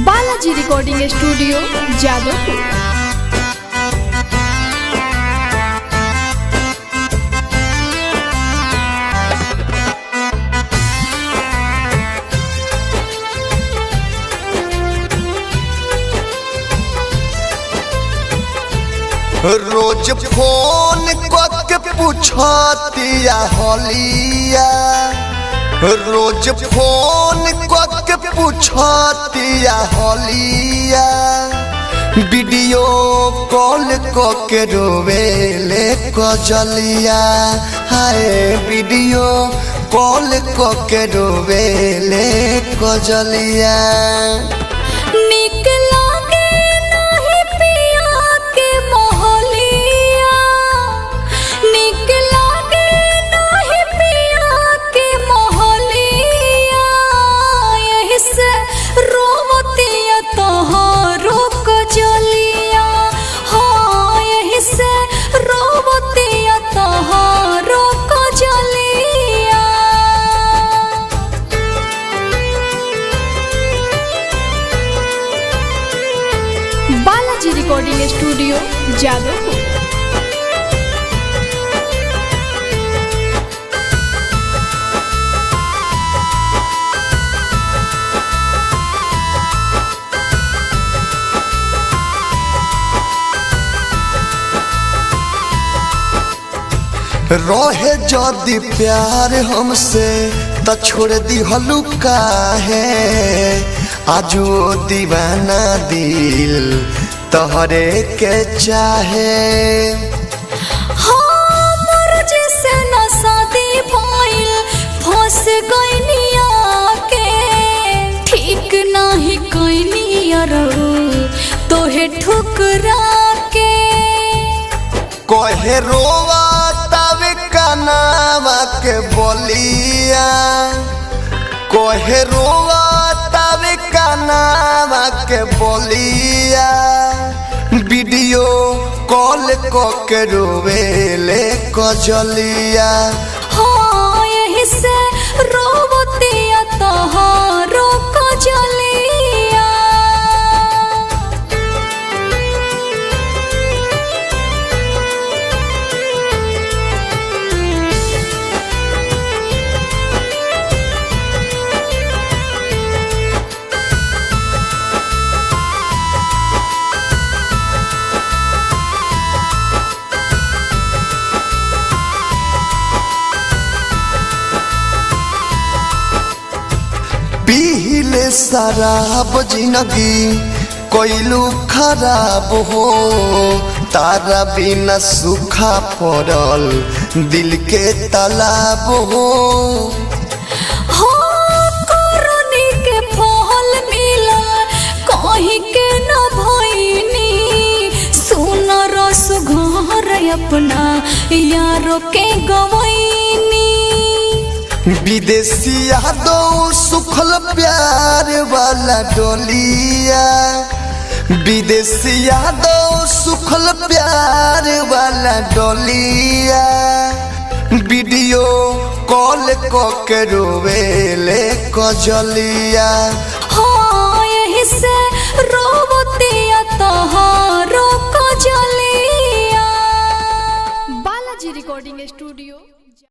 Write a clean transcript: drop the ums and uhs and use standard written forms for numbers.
Balaji recording studio Jadavpur. रोज phone करके पूछतिया हलिया, रोज फोन करके पूछतिया हलिया, वीडियो कॉल करके रोवेले कजलिया, हाय वीडियो कॉल करके रोवेले कजलिया। Balaji recording studio Jadavpur. रहे जदि प्यार हमसे त छोड़ दी हलुका है, आजो दीवाना दिल तोहरे के चाहे। फंस गइनिया के ठीक नाही कइनिया तोहे ठुकरा के। कहे रोवा तवे कनावा के बोलिया, कहे रोवा तवे कनावा के बोलिया, वीडियो कॉल करके रोवेले कजलिया। हाँ यही से रोवतिया तोहरो कजलिया। पीले शराब जिंदगी कोइलू खराब हो, तारा बिना सूखा पड़ल दिल के तालाब हो। कोरोनी के फल मिला कहीं के न भइनी, सुन रस घर अपना यारों के गवैनी। विदेशी यादों सुखल प्यार वाला डोलिया, विदेशी यादों सुखल प्यार वाला डोलिया, वीडियो कॉल करके रोवेले कजलिया। हाँ यही से रोवतिया तोहरो कजलिया। Balaji recording studio